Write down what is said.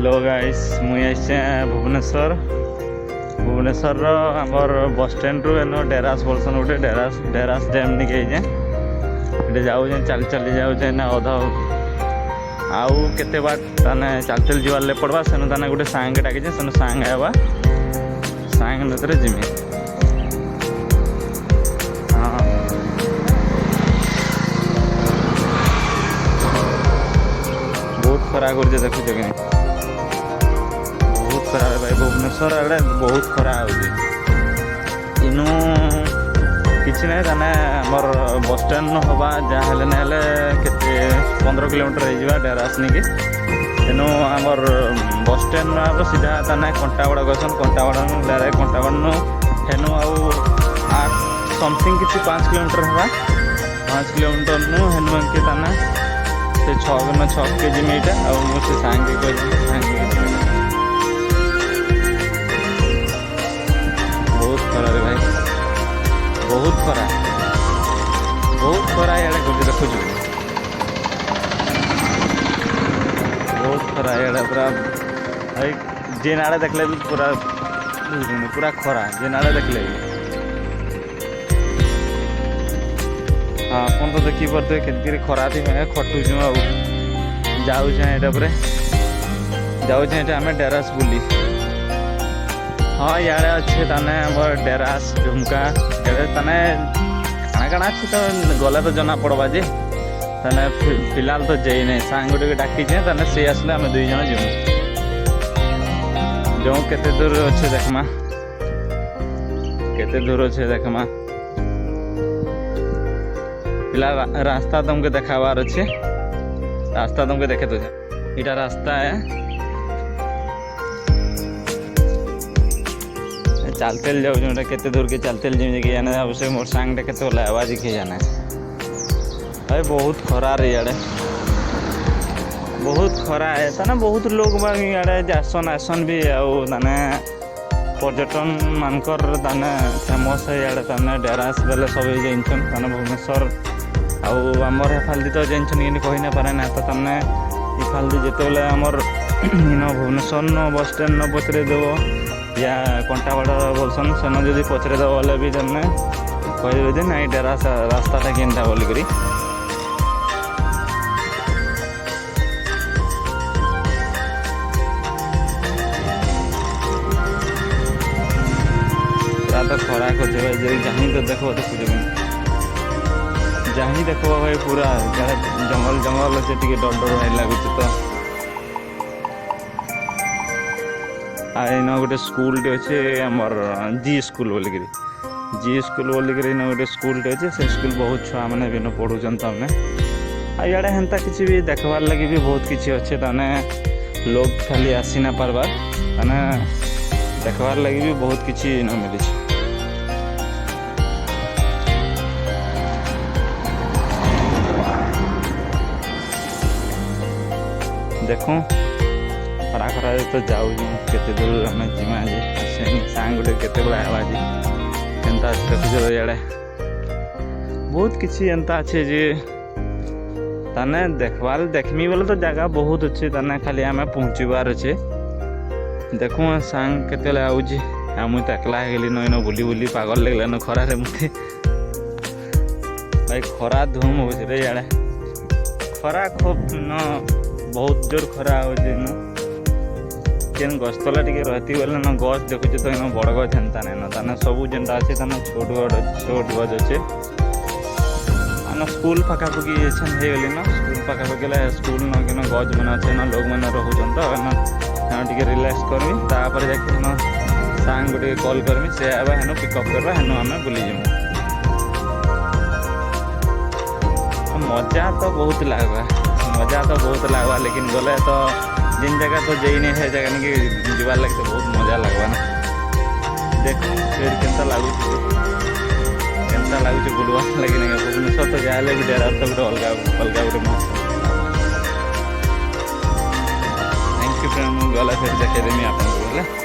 Hello guys मुझे भुवनेश्वर भुवनेश्वर आमर bus stand रु एनो डेरास बोलसन गोटे डेरास डैम निके ये जाऊे चल चली जाऊे ना अधा आउ केते बाट ताने चल चल जीवार पड़वा सेनु ताने गोटे सांग डाके सेनु सांग आवा सांग नतरे जिमी हाँ बहुत खरा कर देखुच कि बहुत खरा भाई भुवनेश्वर आड़े बहुत खरा इनू किसी ना ताने आमर बस स्टैंड हवा जहाँ केते 15 किलोमीटर हो डेरास नहीं तेणु आमर बस स्टैंड सीधा ताने कंटाबड़ा गसन कंटाबड़ा डायरेक्ट कंटाबड़ा हेनु आउ समथिंग किसी 5 किलोमीटर हवा 5 किलोमीटर नु हेनु के ताने से 6 के जी मीटा और से सांगे बहुत खरा रे भाई बहुत खरा यार देखु बहुत खरा यार पूरा भाई जे नाड़े देखले भी पूरा खरा जे नाड़े देखले भी हाँ अपन तो देखी पारे के खरा थी मैं खटुचु जाऊे आम डेरास बुली हाँ याड़े अच्छे ताने आमर डेरास झुमका ताने काଣା काଣା अच्छे तो गले तो जना पड़वा जे ताने फिलहाल तो जाई नहीं सांग गोटे डाकी ताने से आसले आम 2 जन जीवु जो केते दूर अच्छे देखमा केते दूर अच्छे देखमा फिलहाल रास्ता तुमको देखाबार अच्छे रास्ता तुमको देखे तो इटा रास्ता है चलते जाऊँ केते दूर के चलते जी जाना अवश्य मोर सांग के आवाज किए जाना भाई बहुत खरा रे इे बहुत खरा है ताने बहुत लोग इे जासन आसन भी आने पर्यटन मानकर ताने फेमस है इे ताने डेरास बेले सब जानछन ताने भुवनेश्वर आमर हेफाल्दी तो जानछन कि कही ना पारे ना तो ताने इफाल्दी जिते आमर भुवनेश्वर न बस स्टैंड न पचरे देव या कंटाबाड़ा बोलसन सेन जदि पचरे देव बोले भी तमें कहे जे ना डेरास रास्ताटा केनटा बोलिक तो खरा कर जहाँ तो देखो देखुच जहाँ देख भाई पूरा जंगल जंगल अच्छे टे डर डर लगुच तो आईना गोटे स्कूल टे अच्छे आमर जी स्कूल बोलिक गोटे स्कूल टे अच्छे से स्कूल बहुत छुआ मैंने भी पढ़ुन तमें आड़े हेन्ता किसी भी देखबार लगे भी बहुत किसी अच्छे ताने लोग खाली आसी ना पारबार ताने देखबार लगे भी बहुत किसी न मिली देखूँ खरा खरा तो जाऊँ केते दूर आम जीमा सांग गोटे केते बड़ा आवाज एंता देखुच इे बहुत किसी एंता अच्छे जे ताने देखबार देखमी बोले तो जगह बहुत अच्छे ताने खाली आम पहुँचबार अच्छे देखूँ सांग केते आऊँगी मुझे तो एकला गली न बुली बुली पागल लगल न खरारे मत भाई खरा धूम हो इे खरा खूब न बहुत जोर खरा हो गछ तला टे रहती बोले न गछ देखुचे तो इन बड़ गछ हेन्ता नहीं ताने सबू जेनटा अच्छे ताने छोट गछ अच्छे आना स्कूल पाखापाखि गली न स्कूल पाखापाखि स्कूल न कि गछ मैंने अच्छे न लोग मैंने रोचन तो टे रिलैक्स करमी तापर जाके न सांग गोटे कॉल करमी से आवा हेन पिकअप करवा हेन आम बुली जीमु मजा तो बहुत लगवा लेकिन गले तो जिन जगह तो जाई नहीं है जगह नहीं जीवार लगे तो बहुत मजा लगवा ना देख फिर केनता लगुच बुलवा लगे नहीं भुवनेश्वर तो जाए भी डेरा तो गोटे अलग गोटे मस्त थैंक यू फ्रेंड गला फिर देखेदेमी आपको।